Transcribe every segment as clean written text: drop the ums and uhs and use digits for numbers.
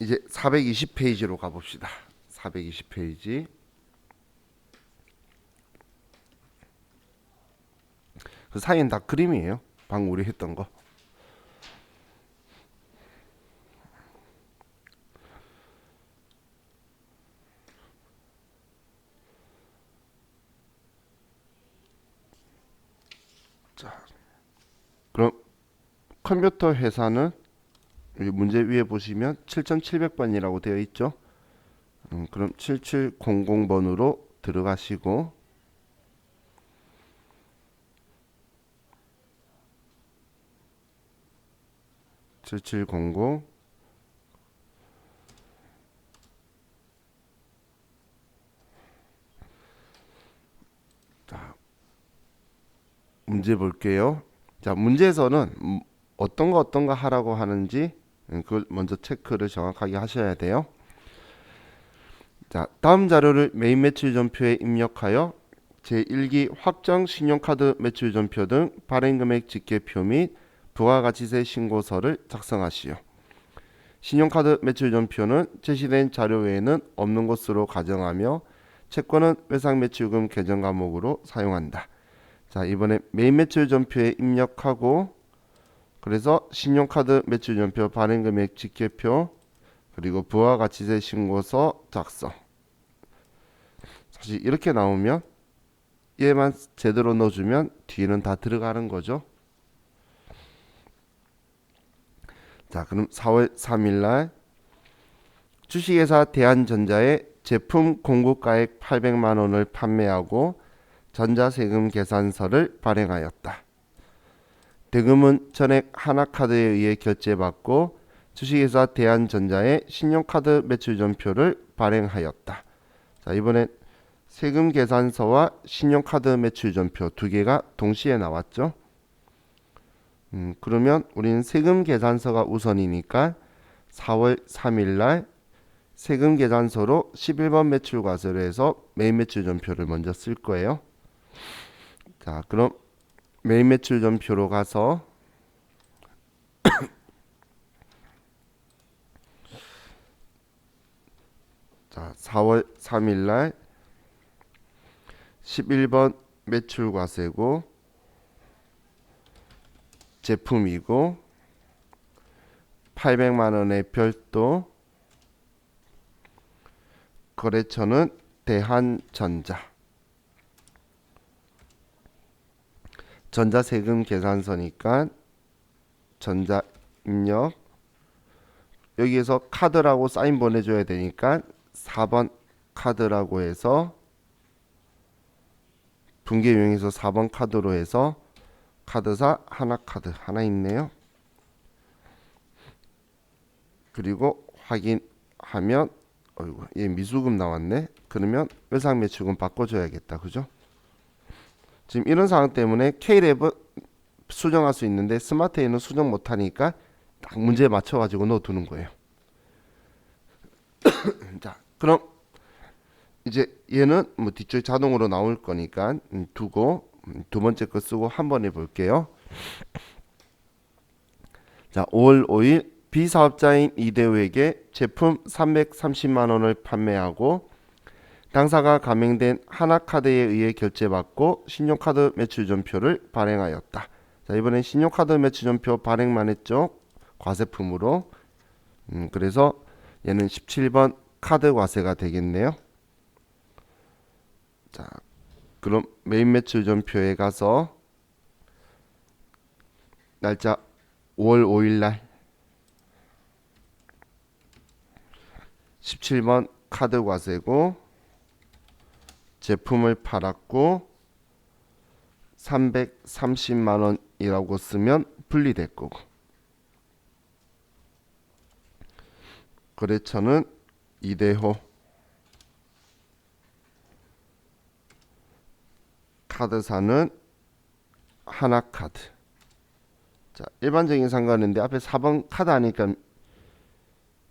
이제 420페이지로 가봅시다. 420페이지. 그 사이엔 다 그림이에요. 방금 우리 했던 거. 자, 그럼 컴퓨터 회사는 여기 문제 위에 보시면 7700번이라고 되어 있죠. 그럼 7700번으로 들어가시고 7700. 자, 문제 볼게요. 자, 문제에서는 어떤 거 하라고 하는지 그걸 먼저 체크를 정확하게 하셔야 돼요. 자, 다음 자료를 메인 매출 전표에 입력하여 제1기 확정 신용카드 매출 전표 등 발행 금액 집계표 및 부가가치세 신고서를 작성하시오. 신용카드 매출 전표는 제시된 자료 외에는 없는 것으로 가정하며 채권은 외상 매출금 계정 과목으로 사용한다. 자, 이번에 메인 매출 전표에 입력하고 그래서 신용카드 매출 전표 발행 금액 집계표 그리고 부가가치세 신고서 작성. 사실 이렇게 나오면 얘만 제대로 넣어주면 뒤는 다 들어가는 거죠. 자, 그럼 4월 3일날 주식회사 대한전자에 제품 공급가액 800만 원을 판매하고 전자세금 계산서를 발행하였다. 대금은 전액 하나카드에 의해 결제받고 주식회사 대한전자에 신용카드 매출 전표를 발행하였다. 자, 이번엔 세금 계산서와 신용카드 매출 전표 두 개가 동시에 나왔죠. 그러면 우리는 세금 계산서가 우선이니까 4월 3일날 세금 계산서로 11번 매출 과세로 해서 메인 매출 전표를 먼저 쓸 거예요. 자, 그럼 메인 매출 전표로 가서 자, 4월 3일날 11번 매출 과세고 제품이고 800만 원의 별도 거래처는 대한전자. 전자세금 계산서니까 전자 입력. 여기에서 카드라고 사인 보내줘야 되니까 4번 카드라고 해서 분계 유형에서 4번 카드로 해서 카드사 하나카드 하나 있네요. 그리고 확인하면 어이구, 얘 미수금 나왔네. 그러면 외상 매출금 바꿔줘야겠다. 그죠? 지금 이런 상황 때문에 K랩은 수정할 수 있는데 스마트에는 수정 못하니까 딱 문제에 맞춰가지고 넣어두는 거예요. 자, 그럼 이제 얘는 뭐 뒤쪽에 자동으로 나올 거니까 두고 두 번째 거 쓰고 한번 해볼게요. 자, 5월 5일 비사업자인 이대우에게 제품 330만 원을 판매하고 당사가 가맹된 하나카드에 의해 결제받고 신용카드 매출전표를 발행하였다. 자, 이번엔 신용카드 매출전표 발행만 했죠. 과세품으로. 그래서 얘는 17번 카드 과세가 되겠네요. 자, 그럼 메인 매출전표에 가서 날짜 5월 5일날 17번 카드 과세고 제품을 팔았고 330만 원이라고 쓰면 분리될 거고 거래처는 이대호 카드사는 하나카드. 자, 일반적인 상관인데 앞에 4번 카드 하니까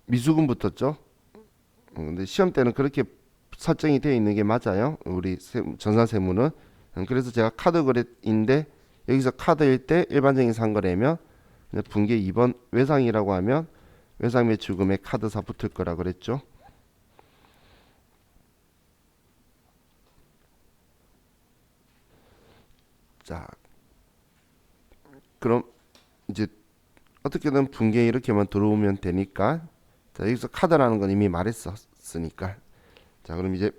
미수금 붙었죠. 근데 시험 때는 그렇게 설정이 되어 있는 게 맞아요. 우리 전산세무는. 그래서 제가 카드 거래인데 여기서 카드일 때 일반적인 상거래면 분계 2번 외상이라고 하면 외상 매출금에 카드사 붙을 거라 그랬죠. 자, 그럼 이제 어떻게든 분기에 이렇게만 들어오면 되니까, 자, 여기서 카드라는 건 이미 말했었으니까, 자, 그럼 이제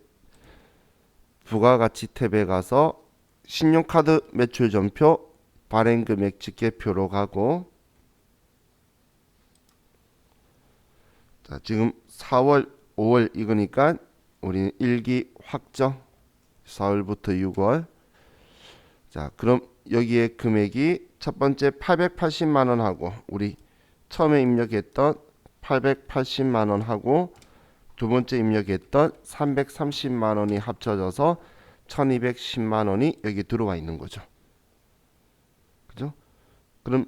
부가가치 탭에 가서 신용카드 매출 전표 발행 금액 집계표로 가고, 자, 지금 4월, 5월 이거니까 우리는 일기 확정 4월부터 6월. 자, 그럼 여기에 금액이 첫 번째 880만 원 하고 우리 처음에 입력했던 880만 원 하고 두 번째 입력했던 330만 원이 합쳐져서 1210만 원이 여기 들어와 있는 거죠. 그죠? 그럼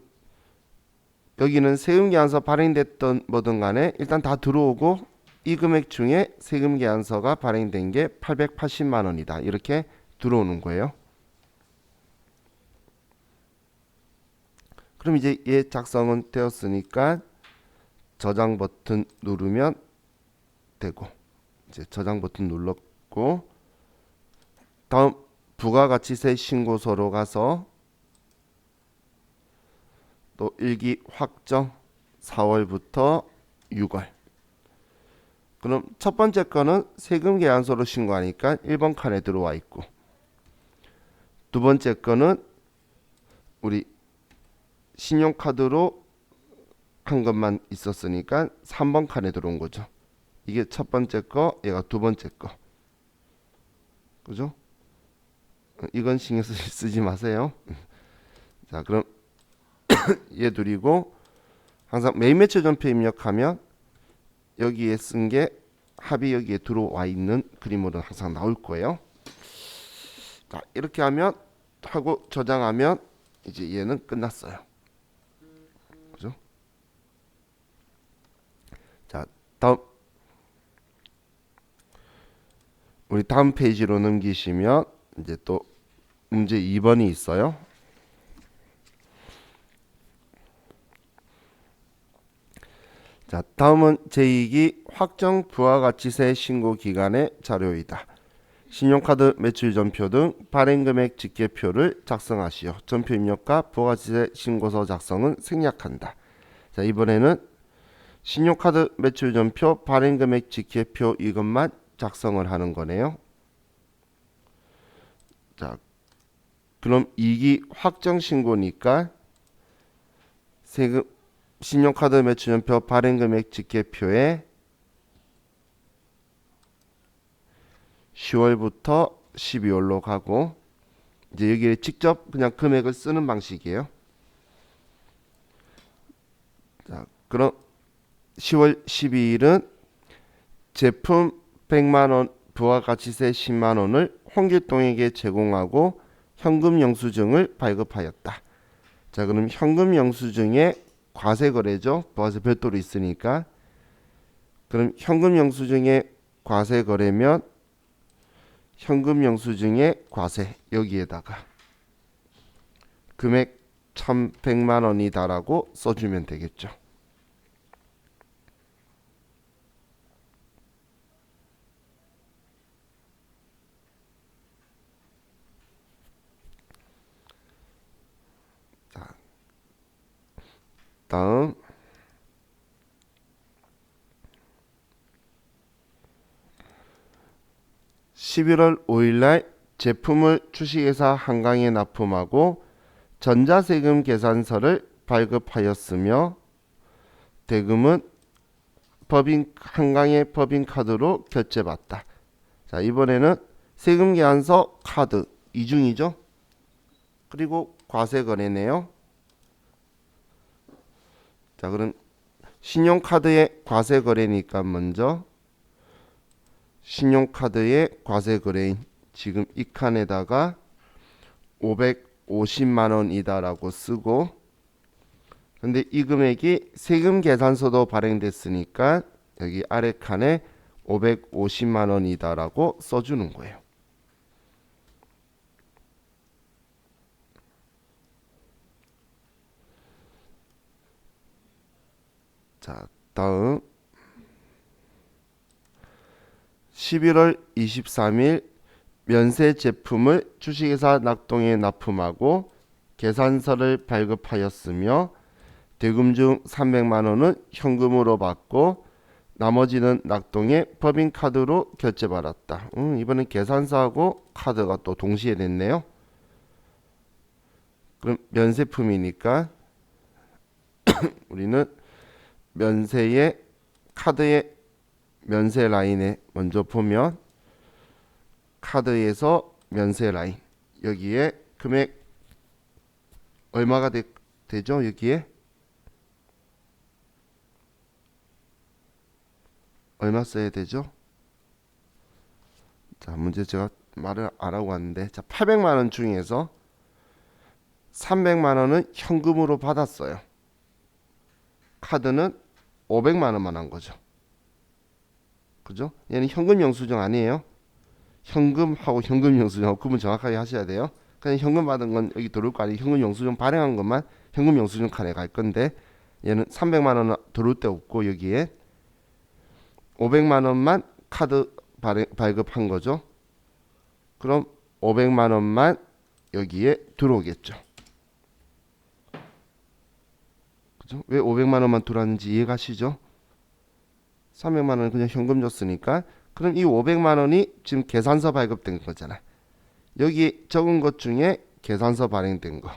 여기는 세금계산서 발행됐던 뭐든 간에 일단 다 들어오고 이 금액 중에 세금계산서가 발행된 게 880만 원이다. 이렇게 들어오는 거예요. 그럼 이제 얘 작성은 되었으니까 저장 버튼 누르면 되고, 이제 저장 버튼 눌렀고, 다음 부가가치세 신고서로 가서 또 일기 확정 4월부터 6월. 그럼 첫 번째 거는 세금 계산서로 신고하니까 1번 칸에 들어와 있고, 두 번째 거는 우리 신용카드로 한 것만 있었으니까 3번 칸에 들어온 거죠. 이게 첫 번째 거, 얘가 두 번째 거. 그죠? 이건 신경 쓰지 마세요. 자, 그럼 얘 둘이고, 항상 매일 매출 전표 입력하면 여기에 쓴 게 합이 여기에 들어와 있는 그림으로 항상 나올 거예요. 자, 이렇게 하면 하고 저장하면 이제 얘는 끝났어요. 그죠? 자, 다음 우리 다음 페이지로 넘기시면 이제 또 문제 2번이 있어요. 자, 다음은 제2기 확정 부가가치세 신고 기간의 자료이다. 신용카드 매출 전표 등 발행금액 집계표를 작성하시오. 전표 입력과 부가가치세 신고서 작성은 생략한다. 자, 이번에는 신용카드 매출 전표 발행금액 집계표 이것만 작성을 하는 거네요. 자, 그럼 2기 확정 신고니까 세금 신용카드 매출 전표 발행금액 집계표에 10월부터 12월로 가고, 이제 여기에 직접 그냥 금액을 쓰는 방식이에요. 자, 그럼 10월 12일은 제품 100만원 부가가치세 10만원을 홍길동에게 제공하고 현금 영수증을 발급하였다. 자, 그럼 현금 영수증에 과세 거래죠. 부가세 별도로 있으니까. 그럼 현금 영수증에 과세 거래면 현금 영수증에 과세 여기에다가 금액 1100만 원이다라고 써주면 되겠죠. 자, 다음 11월 5일날 제품을 주식회사 한강에 납품하고 전자세금 계산서를 발급하였으며 대금은 한강의 법인카드로 결제받다. 자, 이번에는 세금 계산서 카드 이중이죠. 그리고 과세 거래네요. 자, 그럼 신용카드의 과세 거래니까 먼저 신용카드의 과세 거래인 지금 이 칸에다가 550만 원이다라고 쓰고, 근데 이 금액이 세금 계산서도 발행됐으니까 여기 아래 칸에 550만 원이다라고 써주는 거예요. 자, 다음 11월 23일 면세 제품을 주식회사 낙동에 납품하고 계산서를 발급하였으며 대금 중 300만 원은 현금으로 받고 나머지는 낙동에 법인카드로 결제받았다. 이번엔 계산서하고 카드가 또 동시에 됐네요. 그럼 면세품이니까 우리는 면세의 카드의 면세 라인에 먼저 보면 카드에서 면세 라인 여기에 금액 얼마가 되죠? 여기에 얼마 써야 되죠? 자, 문제 제가 말을 안 하고 왔는데, 자, 800만 원 중에서 300만 원은 현금으로 받았어요. 카드는 500만 원만 한 거죠. 그죠? 얘는 현금 영수증 아니에요. 현금하고 현금 영수증하고 구분 정확하게 하셔야 돼요. 그냥 현금 받은 건 여기 들어올 거 아니에요. 현금 영수증 발행한 것만 현금 영수증 칸에 갈 건데 얘는 300만 원 들어올 데 없고 여기에 500만 원만 카드 발급한 거죠. 그럼 500만 원만 여기에 들어오겠죠. 그죠? 왜 500만 원만 들어왔는지 이해가시죠? 300만 원은 그냥 현금 줬으니까 그럼 이 500만 원이 지금 계산서 발급된 거잖아. 여기 적은 것 중에 계산서 발행된 거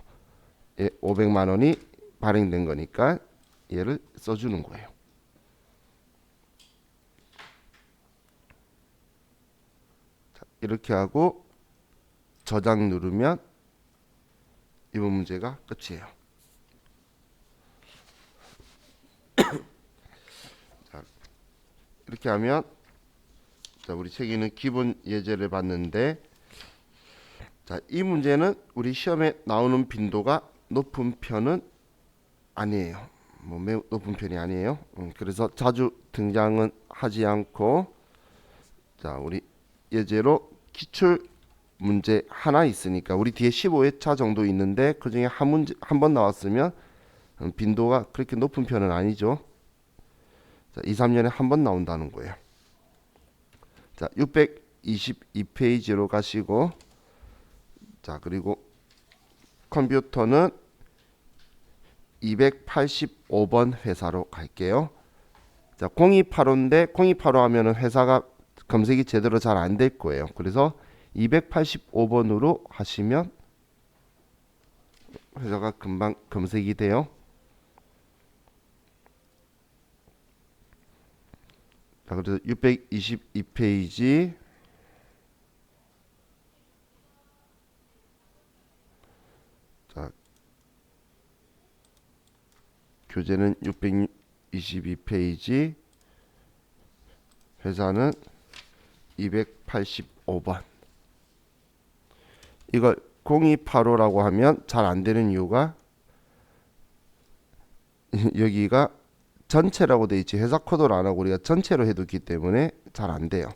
500만 원이 발행된 거니까 얘를 써주는 거예요. 자, 이렇게 하고 저장 누르면 이번 문제가 끝이에요. 자, 이렇게 하면 자, 우리 책에는 기본 예제를 봤는데 자, 이 문제는 우리 시험에 나오는 빈도가 높은 편은 아니에요. 뭐 매우 높은 편이 아니에요. 그래서 자주 등장은 하지 않고 자, 우리 예제로 기출 문제 하나 있으니까 우리 뒤에 15회차 정도 있는데 그 중에 한 번 나왔으면 빈도가 그렇게 높은 편은 아니죠. 자, 2, 3년에 한 번 나온다는 거예요. 자, 622페이지로 가시고 자, 그리고 컴퓨터는 285번 회사로 갈게요. 자, 0285인데 0285 하면은 회사가 검색이 제대로 잘 안 될 거예요. 그래서 285번으로 하시면 회사가 금방 검색이 돼요. 자, 그래서 622페이지 자, 교재는 622페이지 회사는 285번 이걸 0285라고 하면 잘 안 되는 이유가 여기가 전체라고 돼 있지 회사 코드를 안 하고 우리가 전체로 해두기 때문에 잘 안 돼요.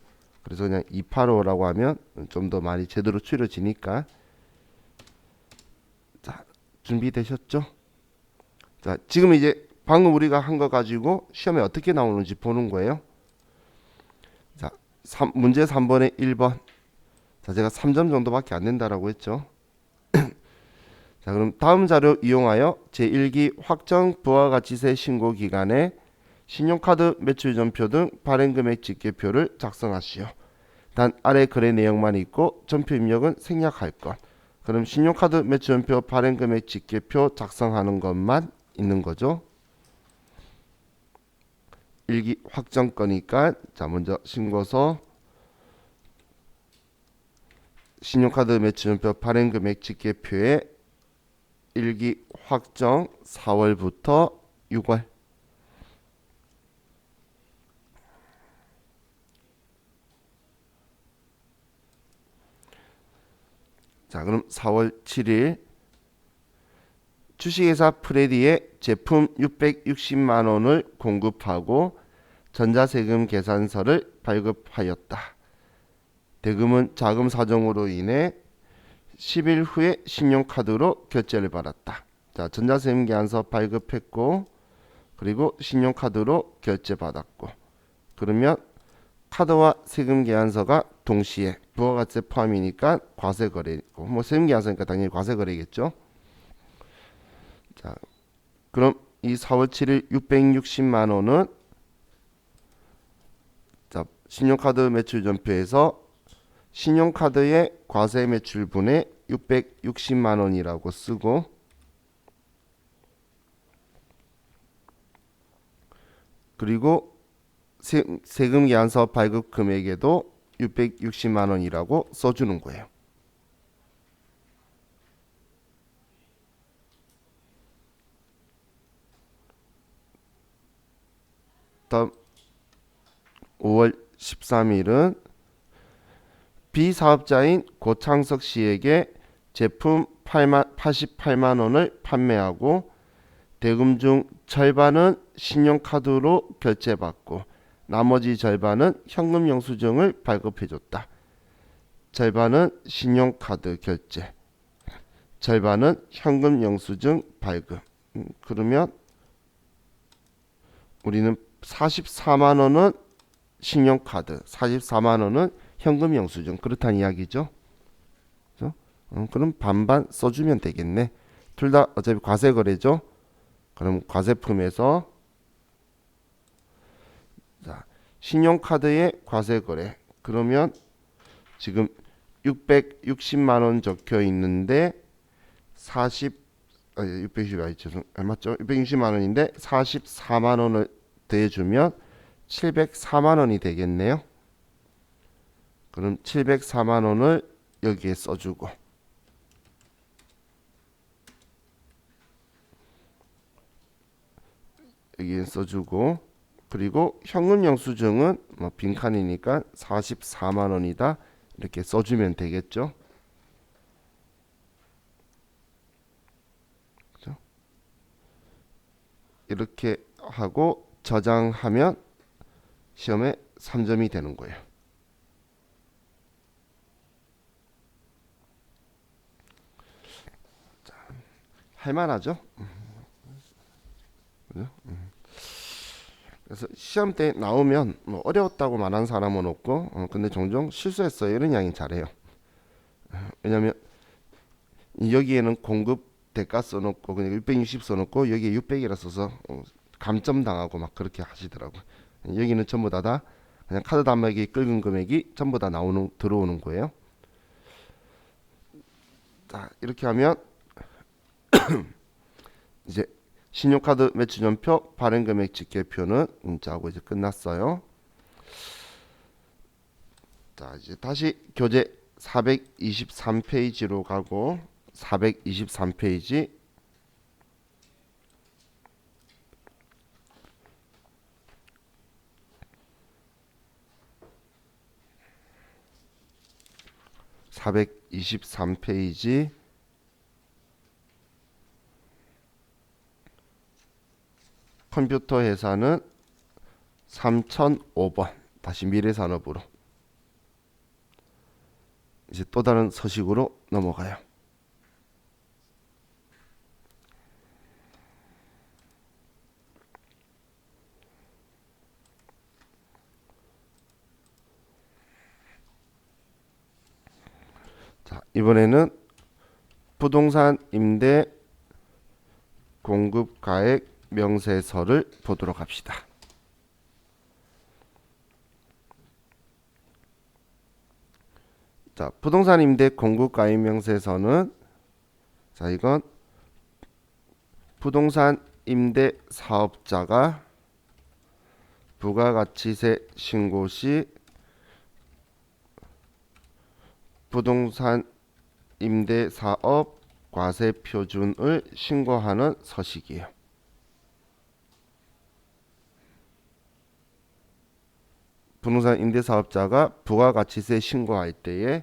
그래서 그냥 285라고 하면 좀 더 많이 제대로 추려지니까 자, 준비되셨죠? 자, 지금 이제 방금 우리가 한 거 가지고 시험에 어떻게 나오는지 보는 거예요. 자, 문제 3번에 1번. 자, 제가 3점 정도밖에 안 된다라고 했죠. 자, 그럼 다음 자료 이용하여 제1기 확정 부가가치세 신고 기간에 신용카드 매출전표 등 발행금액 집계표를 작성하시오. 단 아래 거래 내용만 있고 전표 입력은 생략할 것. 그럼 신용카드 매출전표 발행금액 집계표 작성하는 것만 있는 거죠. 1기 확정 거니까 자, 먼저 신고서 신용카드 매출전표 발행금액 집계표에 1기 확정 4월부터 6월 자, 그럼 4월 7일 주식회사 프레디에 제품 660만 원을 공급하고 전자세금 계산서를 발급하였다. 대금은 자금 사정으로 인해 10일 후에 신용카드로 결제를 받았다. 자, 전자세금 계산서 발급했고 그리고 신용카드로 결제받았고, 그러면 카드와 세금 계산서가 동시에 부가가치세 포함이니까 과세거래고, 뭐 세금 계산서니까 당연히 과세거래겠죠. 자, 그럼 이 4월 7일 660만 원은 자, 신용카드 매출 전표에서 신용카드의 과세 매출분의 660만 원이라고 쓰고, 그리고 세금 계산서 발급 금액에도 660만 원이라고 써주는 거예요. 다음 5월 13일은 비사업자인 고창석 씨에게 제품 88만 원을 판매하고 대금 중 절반은 신용카드로 결제받고 나머지 절반은 현금 영수증을 발급해줬다. 절반은 신용카드 결제, 절반은 현금 영수증 발급. 그러면 우리는 44만 원은 신용카드, 44만 원은 현금 영수증, 그렇다는 이야기죠. 그렇죠? 그럼 반반 써주면 되겠네. 둘 다 어차피 과세 거래죠. 그럼 과세품에서 자, 신용카드의 과세 거래. 그러면 지금 660만 원 적혀 있는데 660만 죄송 맞죠? 660만 원인데 44만 원을 더해주면 704만 원이 되겠네요. 그럼 704만 원을 여기에 써주고, 여기에 써주고, 그리고 현금 영수증은 뭐 빈칸이니까 44만 원이다 이렇게 써주면 되겠죠. 그렇죠? 이렇게 하고 저장하면 시험에 3점이 되는 거예요. 자, 할만하죠? 그죠? 그래서 시험 때 나오면 뭐 어려웠다고 말한 사람은 없고, 근데 종종 실수했어요 이런 이야기 잘해요. 왜냐면 여기에는 공급 대가 써놓고 그냥 660 써놓고 여기에 600이라 써서 감점 당하고 막 그렇게 하시더라고요. 여기는 전부 다 그냥 카드 단말기 긁은 금액이 전부 다 들어오는 거예요. 자, 이렇게 하면 이제 신용카드 매출전표 발행금액 집계표는 하고 이제 끝났어요. 자, 이제 다시 교재 423페이지로 가고 423페이지 423페이지 컴퓨터 회사는 3005번 다시 미래산업으로 이제 또 다른 서식으로 넘어가요. 자, 이번에는 부동산 임대 공급가액 명세서를 보도록 합시다. 자, 부동산 임대 공급가액 명세서는 자, 이건 부동산 임대 사업자가 부가가치세 신고 시 부동산 임대 사업 과세 표준을 신고하는 서식이에요. 부동산 임대 사업자가 부가가치세 신고할 때에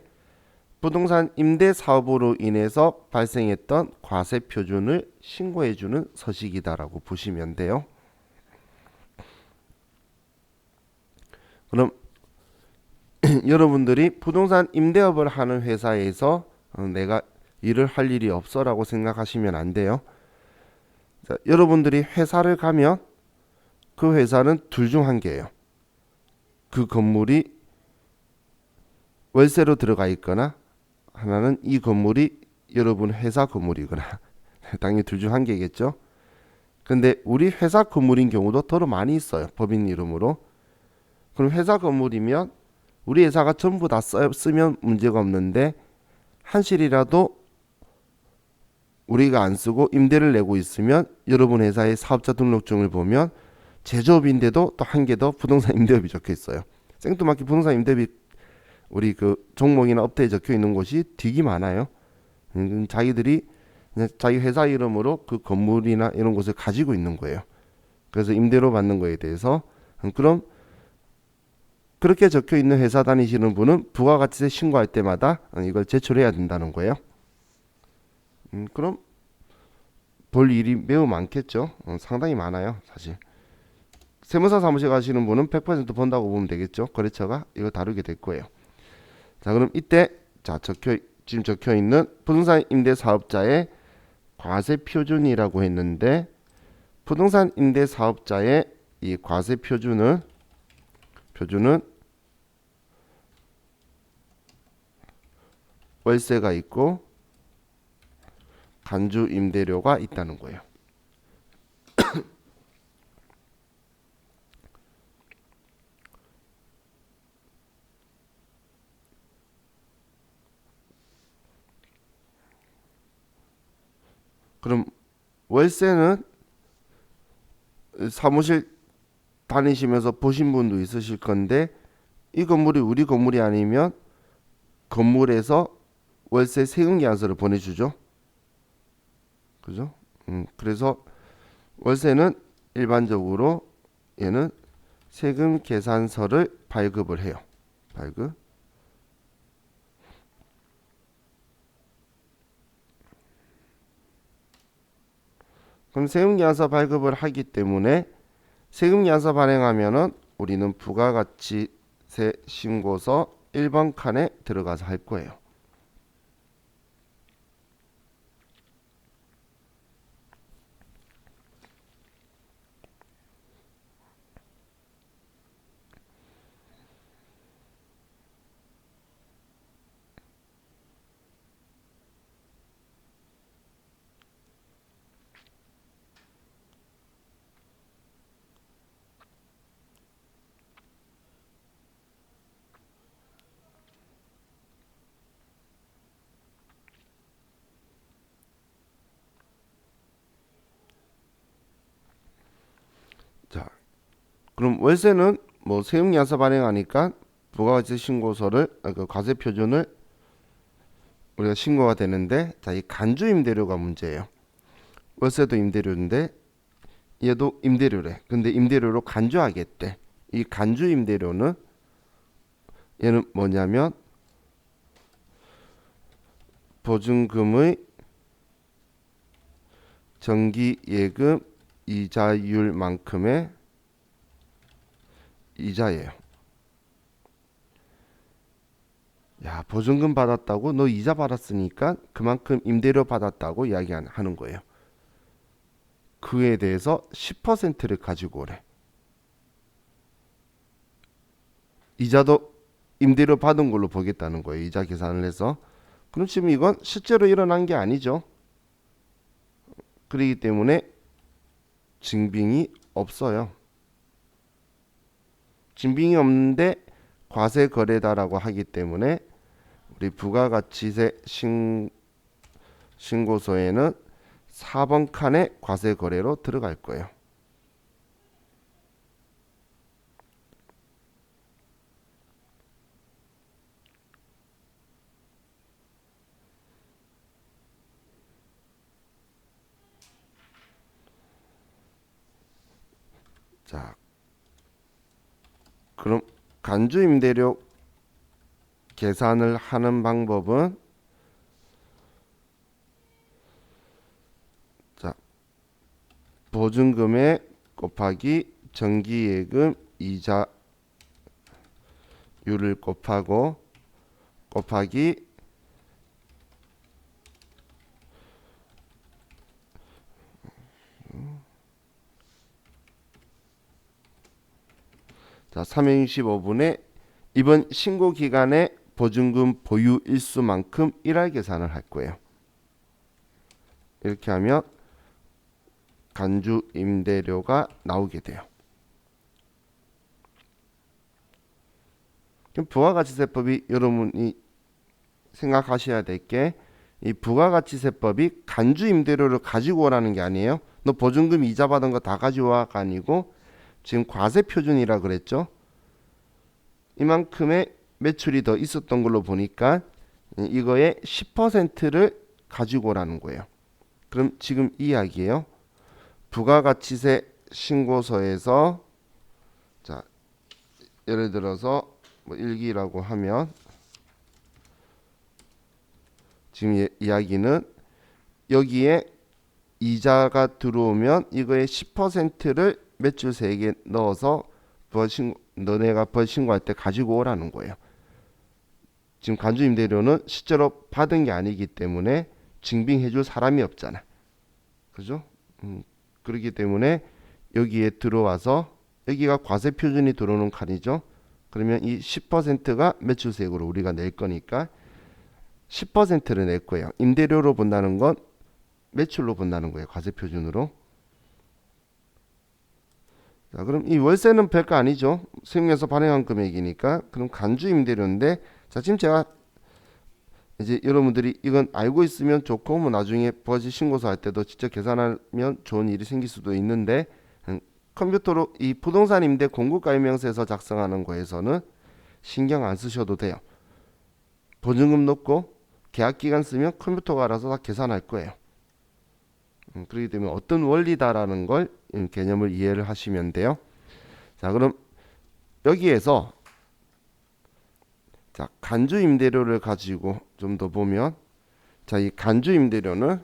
부동산 임대 사업으로 인해서 발생했던 과세 표준을 신고해 주는 서식이다라고 보시면 돼요. 그럼 여러분들이 부동산 임대업을 하는 회사에서 내가 일을 할 일이 없어라고 생각하시면 안 돼요. 자, 여러분들이 회사를 가면 그 회사는 둘 중 한 개예요. 그 건물이 월세로 들어가 있거나 하나는 이 건물이 여러분 회사 건물이거나 당연히 둘 중 한 개겠죠. 근데 우리 회사 건물인 경우도 더러 많이 있어요. 법인 이름으로. 그럼 회사 건물이면 우리 회사가 전부 다 쓰면 문제가 없는데 한실이라도 우리가 안 쓰고 임대를 내고 있으면 여러분 회사의 사업자 등록증을 보면 제조업인데도 또 한 개 더 부동산 임대업이 적혀 있어요. 생뚱맞게 부동산 임대업이 우리 그 종목이나 업태에 적혀 있는 곳이 되게 많아요. 자기들이 그냥 자기 회사 이름으로 그 건물이나 이런 곳을 가지고 있는 거예요. 그래서 임대료 받는 거에 대해서 그럼 그렇게 적혀 있는 회사 다니시는 분은 부가가치세 신고할 때마다 이걸 제출해야 된다는 거예요. 그럼 볼 일이 매우 많겠죠. 상당히 많아요, 사실. 세무사 사무실 가시는 분은 100% 번다고 보면 되겠죠. 거래처가 이거 다루게 될 거예요. 자, 그럼 이때 지금 적혀 있는 부동산 임대 사업자의 과세 표준이라고 했는데 부동산 임대 사업자의 이 과세 표준은 월세가 있고 간주 임대료가 있다는 거예요. 그럼 월세는 사무실 다니시면서 보신 분도 있으실 건데 이 건물이 우리 건물이 아니면 건물에서 월세 세금 계산서를 보내주죠. 그죠? 그래서 월세는 일반적으로 얘는 세금 계산서를 발급을 해요. 발급. 그럼 세금 계산서 발급을 하기 때문에 세금 계산서 발행하면은 우리는 부가가치세 신고서 1번 칸에 들어가서 할 거예요. 자, 그럼 월세는 뭐 세금 계산서 발행하니까 부가가치 신고서를 그 과세 표준을 우리가 신고가 되는데 자, 이 간주 임대료가 문제예요. 월세도 임대료인데 얘도 임대료래. 근데 임대료로 간주하겠대. 이 간주 임대료는 얘는 뭐냐면 보증금의 정기예금 이자율만큼의 이자예요. 야, 보증금 받았다고 너 이자 받았으니까 그만큼 임대료 받았다고 이야기하는 거예요. 그에 대해서 10%를 가지고 오래. 이자도 임대료 받은 걸로 보겠다는 거예요. 이자 계산을 해서. 그럼 지금 이건 실제로 일어난 게 아니죠. 그렇기 때문에 증빙이 없어요. 증빙이 없는데 과세 거래다라고 하기 때문에 우리 부가가치세 신고서에는 4번 칸에 과세 거래로 들어갈 거예요. 자, 그럼 간주 임대료 계산을 하는 방법은 자, 보증금액 곱하기 정기예금 이자율을 곱하기 자, 365분의 이번 신고 기간에 보증금 보유 일수만큼 일할 계산을 할 거예요. 이렇게 하면 간주 임대료가 나오게 돼요. 그럼 부가가치세법이 여러분이 생각하셔야 될 게, 이 부가가치세법이 간주 임대료를 가지고 오라는 게 아니에요. 너 보증금 이자 받은 거 다 가져와가 아니고, 지금 과세 표준이라 그랬죠. 이만큼의 매출이 더 있었던 걸로 보니까 이거의 10%를 가지고 오라는 거예요. 그럼 지금 이 이야기예요. 부가가치세 신고서에서, 자, 예를 들어서 뭐 1기라고 하면, 지금 이야기는 여기에 이자가 들어오면 이거의 10%를 매출세액에 넣어서 너네가 벌신고할 때 가지고 오라는 거예요. 지금 간주임대료는 실제로 받은 게 아니기 때문에 증빙해 줄 사람이 없잖아. 그죠? 그렇기 때문에 여기에 들어와서, 여기가 과세 표준이 들어오는 칸이죠. 그러면 이 10%가 매출세액으로 우리가 낼 거니까 10%를 낼 거예요. 임대료로 본다는 건 매출로 본다는 거예요. 과세 표준으로. 자, 그럼 이 월세는 별거 아니죠. 세무에서 발행한 금액이니까. 그럼 간주 임대료인데, 자, 지금 제가 이제 여러분들이 이건 알고 있으면 좋고, 뭐 나중에 부가가치 신고서 할 때도 직접 계산하면 좋은 일이 생길 수도 있는데, 컴퓨터로 이 부동산 임대 공급가입명세서 작성하는 거에서는 신경 안 쓰셔도 돼요. 보증금 넣고 계약기간 쓰면 컴퓨터가 알아서 다 계산할 거예요. 그렇기 때문에 어떤 원리다라는 걸, 개념을 이해를 하시면 돼요. 자, 그럼 여기에서, 자, 간주 임대료를 가지고 좀 더 보면, 자, 이 간주 임대료는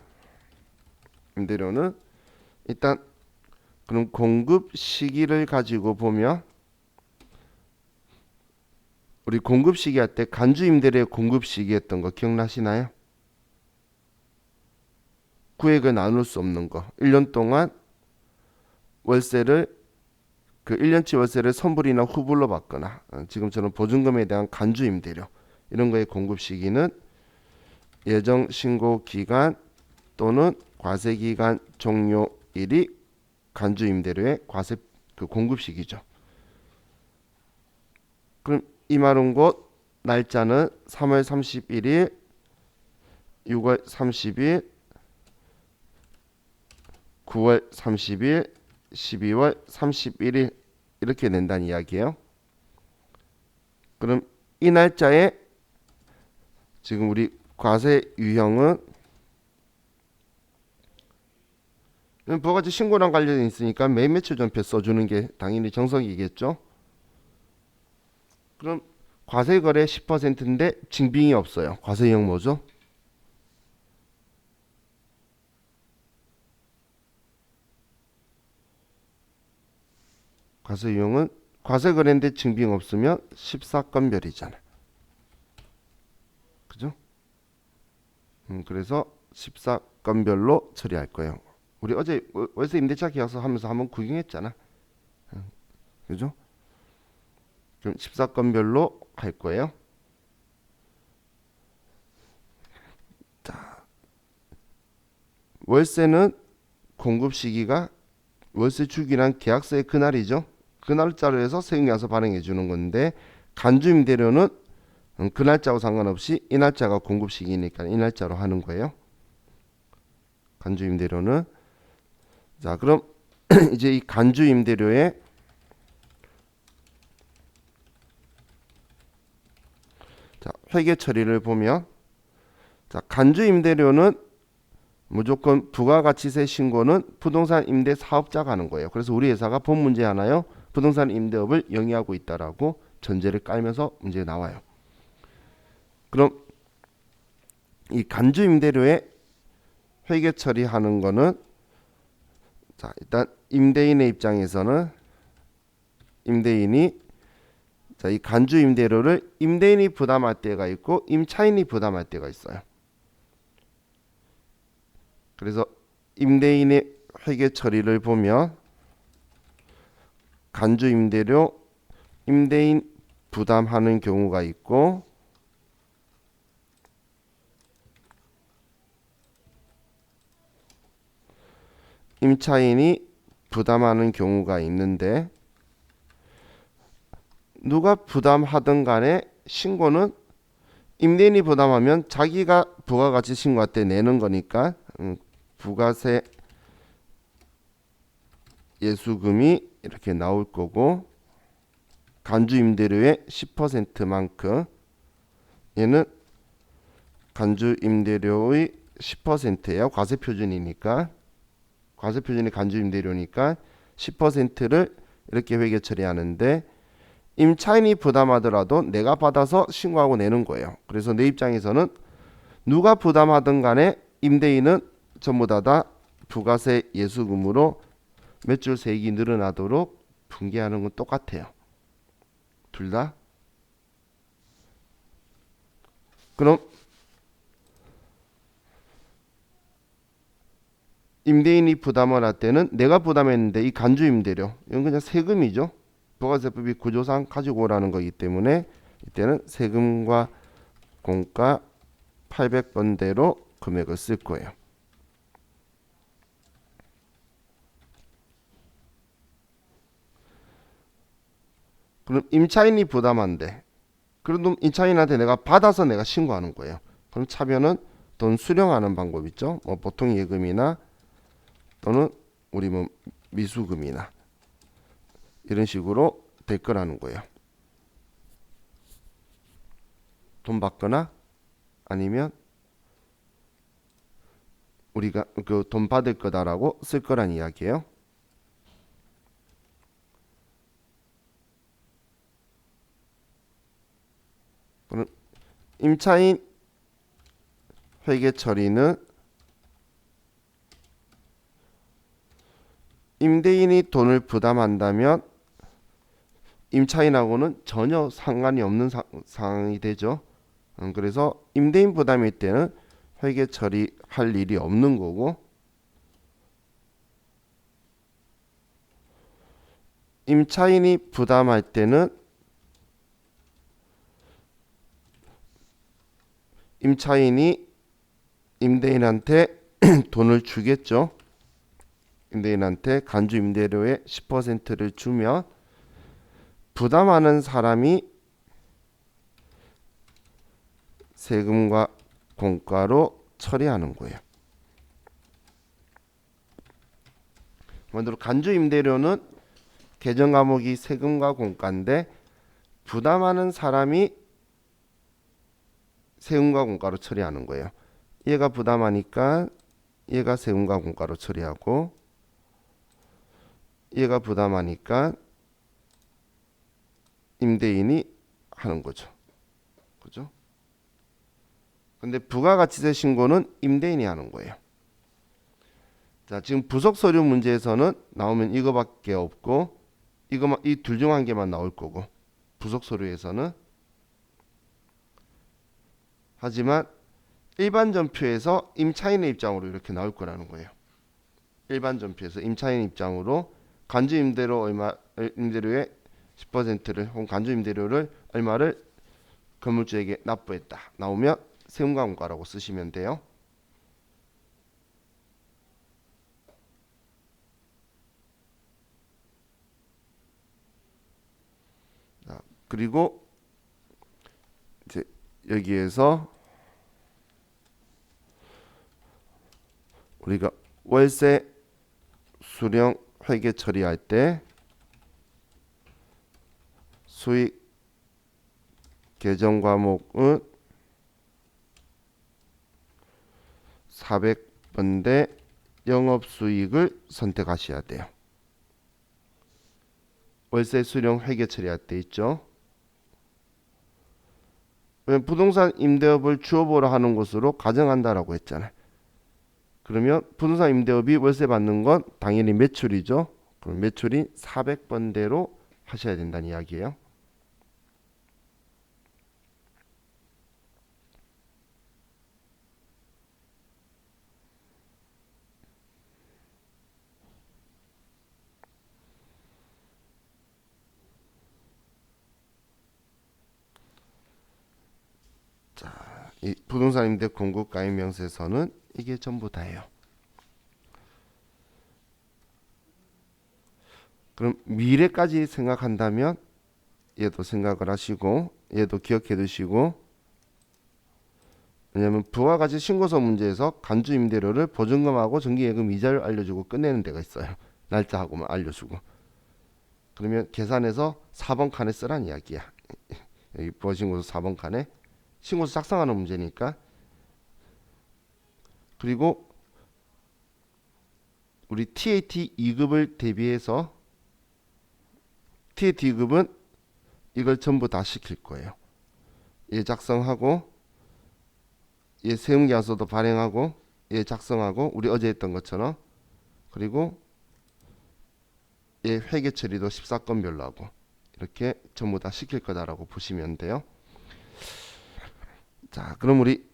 일단, 그럼 공급 시기를 가지고 보면, 우리 공급 시기 할 때 간주 임대료의 공급 시기였던 거 기억나시나요? 구액을 나눌 수 없는 거. 1년 동안 월세를, 그 1년치 월세를 선불이나 후불로 받거나, 지금처럼 보증금에 대한 간주 임대료, 이런 거의 공급 시기는 예정 신고 기간 또는 과세 기간 종료일이 간주 임대료의 과세 그 공급 시기죠. 그럼 이 말은 곧 날짜는 3월 31일, 6월 30일, 9월 30일, 12월 31일 이렇게 낸다는 이야기예요. 그럼 이 날짜에 지금 우리 과세 유형은 부가가치 신고랑 관련이 있으니까 매매출 전표 써주는 게 당연히 정석이겠죠. 그럼 과세거래 10%인데 증빙이 없어요. 과세 유형 뭐죠? 과세 유형은 과세거래인데 증빙 없으면 14건별이잖아. 그죠? 그래서 14건별로 처리할 거예요. 우리 어제 월세 임대차 계약서 하면서 한번 구경했잖아. 그죠? 그럼 14건별로 할 거예요. 자, 월세는 공급 시기가 월세 주기란 계약서의 그날이죠. 그 날짜로 해서 세금계약서 발행해 주는 건데, 간주 임대료는 그 날짜하고 상관없이 이 날짜가 공급 시기니까 이 날짜로 하는 거예요. 간주 임대료는. 자, 그럼 이제 이 간주 임대료의, 자, 회계 처리를 보면, 자, 간주 임대료는 무조건 부가가치세 신고는 부동산 임대 사업자가 하는 거예요. 그래서 우리 회사가 본 문제 하나요? 부동산 임대업을 영위하고 있다라고 전제를 깔면서 문제가 나와요. 그럼 이 간주 임대료의 회계 처리하는 거는, 자, 일단 임대인의 입장에서는 임대인이, 자, 이 간주 임대료를 임대인이 부담할 때가 있고 임차인이 부담할 때가 있어요. 그래서 임대인의 회계 처리를 보면 간주 임대료 임대인 부담하는 경우가 있고 임차인이 부담하는 경우가 있는데 누가 부담하든 간에 신고는 임대인이 부담하면 자기가 부가가치 신고할 때 내는 거니까 부가세 예수금이 이렇게 나올 거고 간주 임대료의 10%만큼 얘는 간주 임대료의 10%예요. 과세 표준이니까 과세 표준이 간주 임대료니까 10%를 이렇게 회계 처리하는데 임차인이 부담하더라도 내가 받아서 신고하고 내는 거예요. 그래서 내 입장에서는 누가 부담하든 간에 임대인은 전부 다 부가세 예수금으로 매출 세액이 늘어나도록 분기하는 건 똑같아요. 둘 다. 그럼 임대인이 부담을 할 때는 내가 부담했는데 이 간주 임대료 이건 그냥 세금이죠. 부가세법이 구조상 가지고 오라는 거기 때문에 이때는 세금과 공가 800번대로 금액을 쓸 거예요. 그럼 임차인이 부담한대. 그럼 임차인한테 내가 받아서 내가 신고하는 거예요. 그럼 차변은 돈 수령하는 방법 있죠. 뭐 보통 예금이나 또는 우리 뭐 미수금이나 이런 식으로 될 거라는 거예요. 돈 받거나 아니면 우리가 그 돈 받을 거다라고 쓸 거란 이야기예요. 그럼 임차인 회계 처리는 임대인이 돈을 부담한다면 임차인하고는 전혀 상관이 없는 상황이 되죠. 그래서 임대인 부담일 때는 회계 처리할 일이 없는 거고 임차인이 부담할 때는 임차인이 임대인한테 돈을 주겠죠. 임대인한테 간주 임대료의 10%를 주면 부담하는 사람이 세금과 공가로 처리하는 거예요. 먼저 간주 임대료는 개정 과목이 세금과 공가인데 부담하는 사람이 세금과 공가로 처리하는 거예요. 얘가 부담하니까 얘가 세금과 공가로 처리하고 얘가 부담하니까 임대인이 하는 거죠. 그죠? 근데 부가가치세 신고는 임대인이 하는 거예요. 자, 지금 부속 서류 문제에서는 나오면 이거밖에 없고 이거만 이 둘 중 한 개만 나올 거고 부속 서류에서는 하지만 일반 전표에서 임차인의 입장으로 이렇게 나올 거라는 거예요. 일반 전표에서 임차인 입장으로 간주 임대료 얼마 임대료의 10%를 혹은 간주 임대료를 얼마를 건물주에게 납부했다. 나오면 세금과 공가라고 쓰시면 돼요. 자, 그리고 이제 여기에서 우리가 월세 수령 회계 처리할 때 수익 개정 과목은 400번대 영업수익을 선택하셔야 돼요. 월세 수령 회계 처리할 때 있죠. 부동산 임대업을 주업으로 하는 것으로 가정한다라고 했잖아요. 그러면 부동산 임대업이 월세 받는 건 당연히 매출이죠. 그럼 매출이 400번대로 하셔야 된다는 이야기예요. 이 부동산 임대 공급 가입 명세서는 이게 전부 다예요. 그럼 미래까지 생각한다면 얘도 생각을 하시고 얘도 기억해 두시고, 왜냐하면 부가 가치 신고서 문제에서 간주 임대료를 보증금하고 정기예금 이자를 알려주고 끝내는 데가 있어요. 날짜하고만 알려주고. 그러면 계산해서 4번 칸에 쓰란 이야기야. 여기 부가 신고서 4번 칸에 신고서 작성하는 문제니까. 그리고 우리 TAT 2급을 대비해서 TAT 2급은 이걸 전부 다 시킬 거예요. 얘 작성하고, 얘 세금계약서도 발행하고, 얘 작성하고, 우리 어제 했던 것처럼. 그리고 얘 회계 처리도 14건별로 하고, 이렇게 전부 다 시킬 거다라고 보시면 돼요. 자, 그럼 우리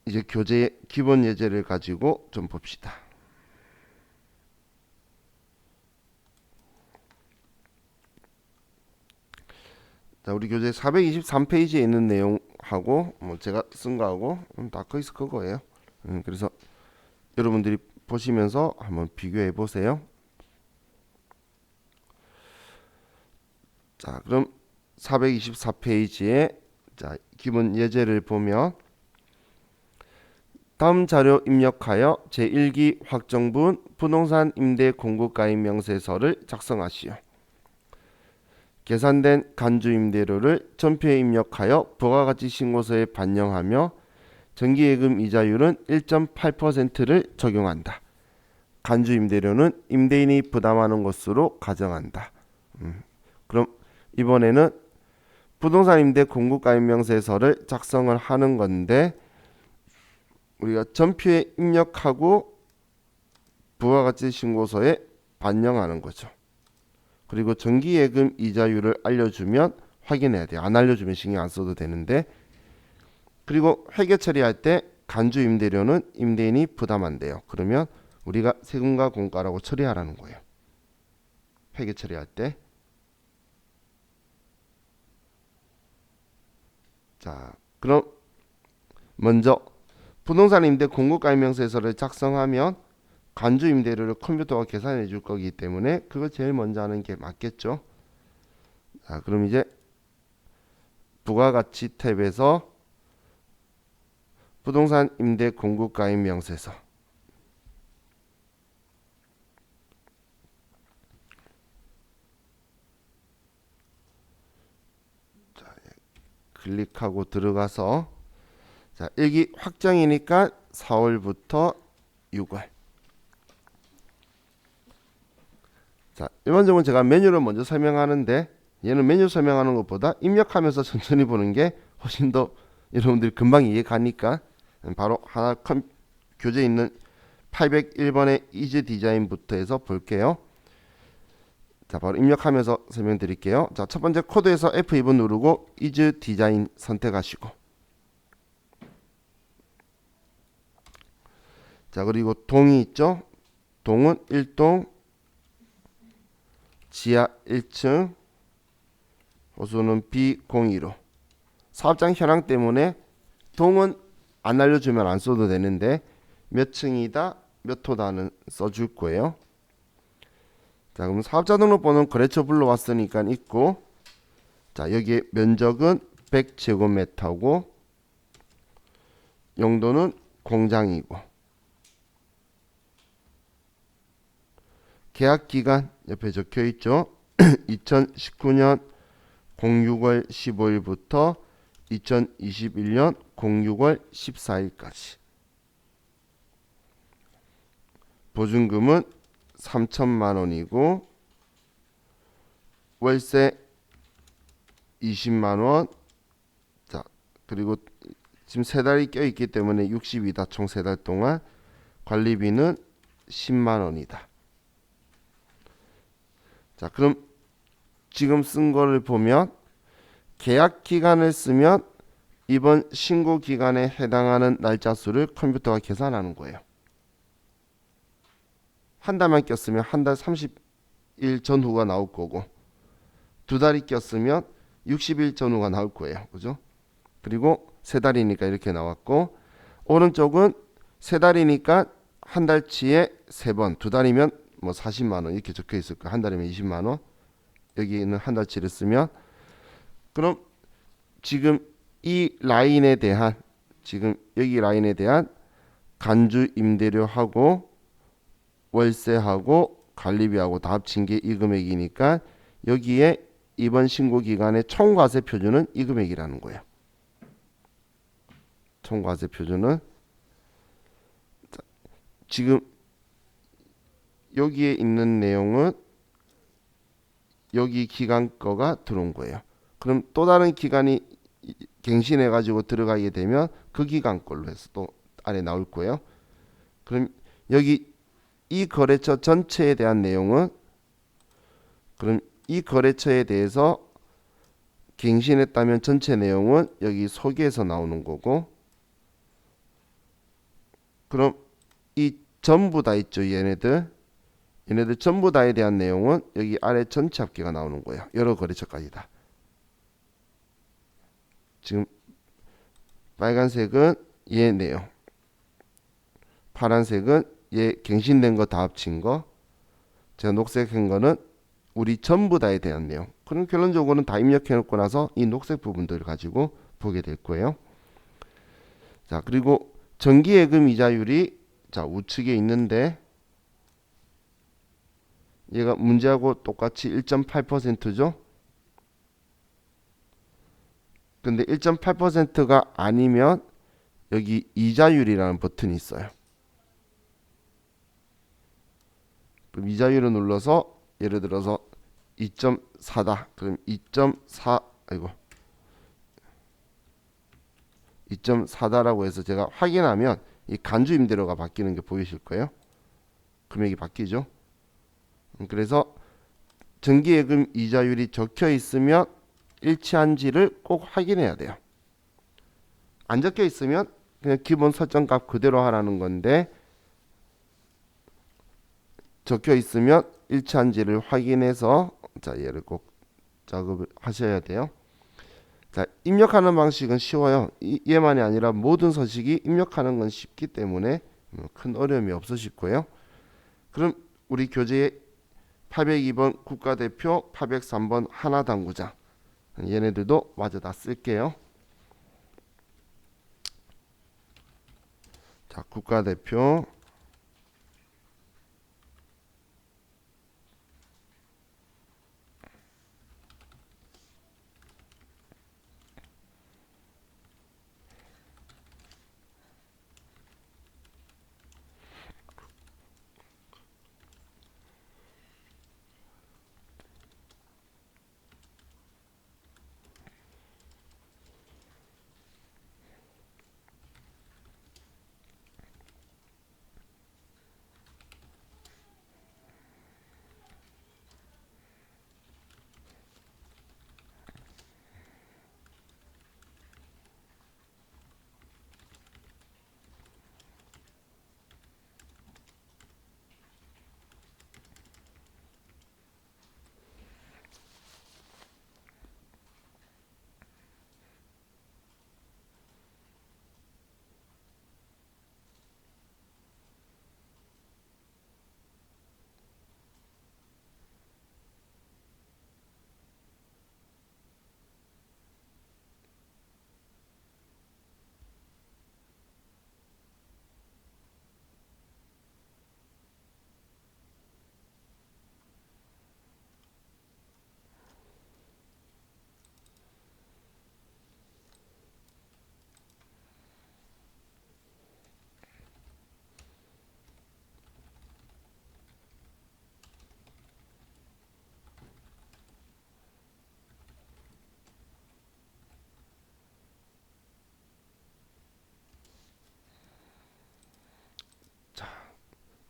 이제 교재의 기본 예제를 가지고 좀 봅시다. 자, 우리 교재 423페이지에 있는 내용하고 뭐 제가 쓴 거하고 다 거기서 그거예요. 그래서 여러분들이 보시면서 한번 비교해 보세요. 자, 그럼 424페이지에 자, 기본 예제를 보면 다음 자료 입력하여 제1기 확정분 부동산 임대 공급 가입 명세서를 작성하시오. 계산된 간주 임대료를 전표에 입력하여 부가가치 신고서에 반영하며 정기예금 이자율은 1.8%를 적용한다. 간주 임대료는 임대인이 부담하는 것으로 가정한다. 그럼 이번에는 부동산 임대 공급 가입 명세서를 작성을 하는 건데, 우리가 전표에 입력하고 부가가치 신고서에 반영하는 거죠. 그리고 정기예금 이자율을 알려주면 확인해야 돼요. 안 알려주면 신경 안 써도 되는데, 그리고 회계 처리할 때 간주 임대료는 임대인이 부담한대요. 그러면 우리가 세금과 공가라고 처리하라는 거예요. 회계 처리할 때. 자, 그럼 먼저 부동산 임대 공급 가입 명세서를 작성하면 간주 임대료를 컴퓨터가 계산해 줄 거기 때문에 그거 제일 먼저 하는 게 맞겠죠. 자, 그럼 이제 부가가치 탭에서 부동산 임대 공급 가입 명세서, 자, 클릭하고 들어가서, 자, 1기 확정이니까 4월부터 6월. 자, 일반적으로 제가 메뉴를 먼저 설명하는데, 얘는 메뉴 설명하는 것보다 입력하면서 천천히 보는 게 훨씬 더 여러분들이 금방 이해가니까 바로 하나 교재에 있는 801번의 이즈 디자인부터 해서 볼게요. 자, 바로 입력하면서 설명드릴게요. 자, 첫 번째 코드에서 F2번 누르고 이즈 디자인 선택하시고, 자, 그리고 동이 있죠. 동은 1동 지하 1층, 호수는 B02로. 사업장 현황 때문에 동은 안 알려주면 안 써도 되는데 몇 층이다 몇 호다는 써줄 거예요. 자, 그럼 사업자 등록번호는 거래처 불러왔으니까 있고, 자, 여기에 면적은 100제곱미터고 용도는 공장이고, 계약기간 옆에 적혀있죠. 2019년 06월 15일부터 2021년 06월 14일까지. 보증금은 3천만 원이고 월세 20만 원. 자, 그리고 지금 세 달이 껴있기 때문에 60이다. 총 세 달 동안. 관리비는 10만 원이다. 자, 그럼 지금 쓴 거를 보면 계약 기간을 쓰면 이번 신고 기간에 해당하는 날짜 수를 컴퓨터가 계산하는 거예요. 한 달만 꼈으면 한 달 30일 전후가 나올 거고, 두 달이 꼈으면 60일 전후가 나올 거예요. 그죠? 그리고 세 달이니까 이렇게 나왔고, 오른쪽은 세 달이니까 한 달치에 세 번, 두 달이면 뭐 40만 원 이렇게 적혀 있을 거예요. 한 달이면 20만 원. 여기는 한 달치를 쓰면, 그럼 지금 이 라인에 대한, 지금 여기 라인에 대한 간주 임대료하고 월세하고 관리비하고 다 합친 게 이 금액이니까 여기에 이번 신고 기간의 총과세 표준은 이 금액이라는 거예요. 총과세 표준은 지금 여기에 있는 내용은 여기 기간 거가 들어온 거예요. 그럼 또 다른 기간이 갱신해 가지고 들어가게 되면 그 기간 걸로 해서 또 아래 나올 거예요. 그럼 여기 이 거래처 전체에 대한 내용은, 그럼 이 거래처에 대해서 갱신했다면 전체 내용은 여기 소개에서 나오는 거고, 그럼 이 전부 다 있죠. 얘네들 전부 다에 대한 내용은 여기 아래 전체 합계가 나오는 거예요. 여러 거래처까지 다. 지금 빨간색은 얘 내용, 파란색은 얘 갱신된 거 다 합친 거, 제가 녹색한 거는 우리 전부 다에 대한 내용. 그럼 결론적으로는 다 입력해 놓고 나서 이 녹색 부분들을 가지고 보게 될 거예요. 자, 그리고 정기예금 이자율이 자 우측에 있는데 얘가 문제하고 똑같이 1.8%죠. 근데 1.8%가 아니면 여기 이자율이라는 버튼이 있어요. 그럼 이자율을 눌러서 예를 들어서 2.4다. 그럼 2.4 아이고 2.4다라고 해서 제가 확인하면 이 간주 임대료가 바뀌는 게 보이실 거예요. 금액이 바뀌죠. 그래서 정기예금 이자율이 적혀 있으면 일치한지를 꼭 확인해야 돼요. 안 적혀 있으면 그냥 기본 설정값 그대로 하라는 건데, 적혀 있으면 일치한지를 확인해서 자 얘를 꼭 작업을 하셔야 돼요. 자, 입력하는 방식은 쉬워요. 얘만이 아니라 모든 서식이 입력하는 건 쉽기 때문에 큰 어려움이 없으실 거예요. 그럼 우리 교재에 802번 국가대표, 803번 하나당구자, 얘네들도 마저 다 쓸게요. 자, 국가대표,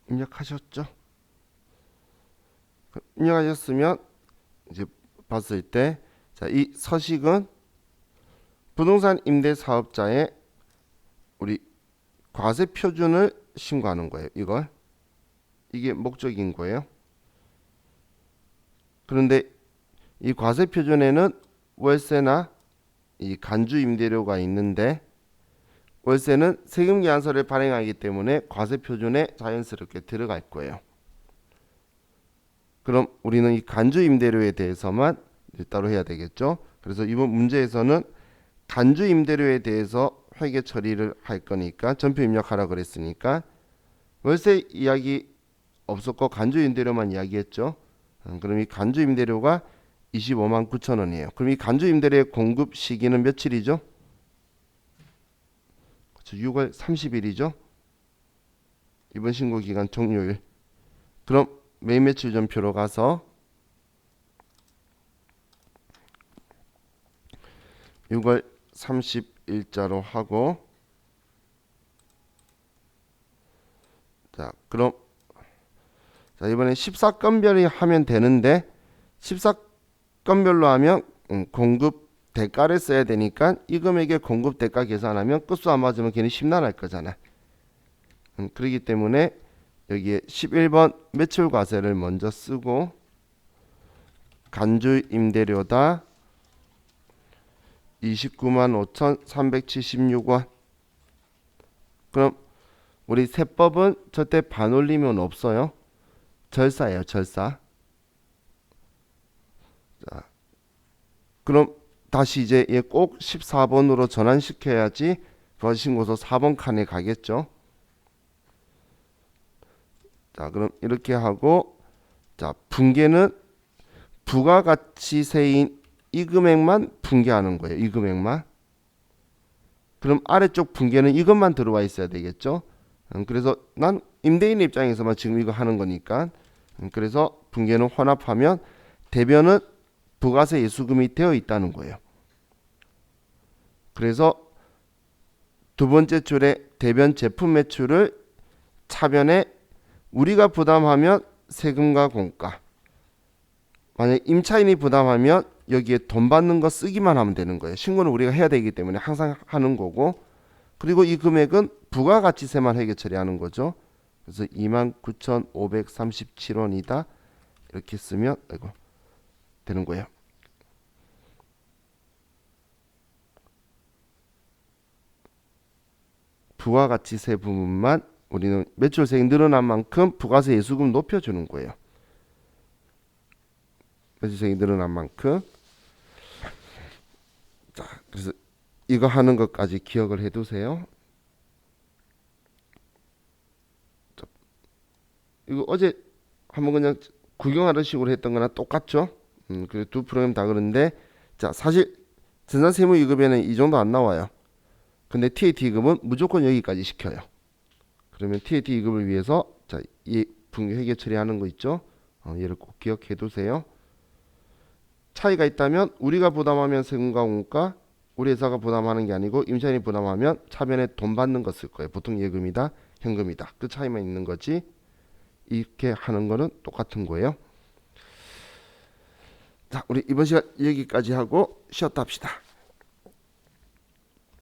입력하셨죠? 입력하셨으면 이제 봤을 때, 자, 이 서식은 부동산 임대 사업자의 우리 과세 표준을 신고하는 거예요. 이게 목적인 거예요. 그런데 이 과세 표준에는 월세나 이 간주 임대료가 있는데 월세는 세금 계산서를 발행하기 때문에 과세 표준에 자연스럽게 들어갈 거예요. 그럼 우리는 이 간주 임대료에 대해서만 따로 해야 되겠죠. 그래서 이번 문제에서는 간주 임대료에 대해서 회계 처리를 할 거니까 전표 입력하라 그랬으니까 월세 이야기 없었고 간주 임대료만 이야기했죠. 그럼 이 간주 임대료가 25만 9천 원이에요. 그럼 이 간주 임대료의 공급 시기는 며칠이죠? 6월 30일이죠. 이번 신고 기간 종료일. 그럼 매일 매출 전표로 가서 6월 30일자로 하고 자 그럼 자 이번에 14건별이 하면 되는데 14건별로 하면 공급 대가를 써야 되니까 이 금액의 공급 대가 계산하면 끝수 안 맞으면 괜히 심란할 거잖아. 그렇기 때문에 여기에 11번 매출 과세를 먼저 쓰고 간주 임대료다 29만 5,376원. 그럼 우리 세법은 절대 반올리면 없어요. 절사예요, 절사. 자, 그럼 다시 이제 얘 꼭 14번으로 전환시켜야지 부가신고서 4번 칸에 가겠죠. 자, 그럼 이렇게 하고 자, 분계는 부가가치세인 이 금액만 분계하는 거예요. 이 금액만. 그럼 아래쪽 분계는 이것만 들어와 있어야 되겠죠. 그래서 난 임대인 입장에서만 지금 이거 하는 거니까 그래서 분계는 혼합하면 대변은 부가세 예수금이 되어 있다는 거예요. 그래서 두 번째 줄에 대변 제품 매출을 차변에 우리가 부담하면 세금과 공가, 만약 임차인이 부담하면 여기에 돈 받는 거 쓰기만 하면 되는 거예요. 신고는 우리가 해야 되기 때문에 항상 하는 거고, 그리고 이 금액은 부가가치세만 회계 처리하는 거죠. 그래서 29,537원이다 이렇게 쓰면 되는 거예요. 부가가치세 부분만 우리는 매출세액이 늘어난 만큼 부가세 예수금 높여주는 거예요. 매출세액이 늘어난 만큼. 자, 그래서 이거 하는 것까지 기억을 해두세요. 자, 이거 어제 한번 그냥 구경하는 식으로 했던 거나 똑같죠. 그 두 프로그램 다 그런데 자, 사실 전산세무이급에는 이 정도 안 나와요. 근데 TAT 이급은 무조건 여기까지 시켜요. 그러면 TAT 이급을 위해서 자, 이 분계 회계 처리하는 거 있죠. 얘를 꼭 기억해 두세요. 차이가 있다면 우리가 부담하면 세금과 공가, 우리 회사가 부담하는 게 아니고 임차인이 부담하면 차변에 돈 받는 거 쓸 거예요. 보통 예금이다, 현금이다. 그 차이만 있는 거지. 이렇게 하는 거는 똑같은 거예요. 자, 우리 이번 시간 여기까지 하고 쉬었다 합시다.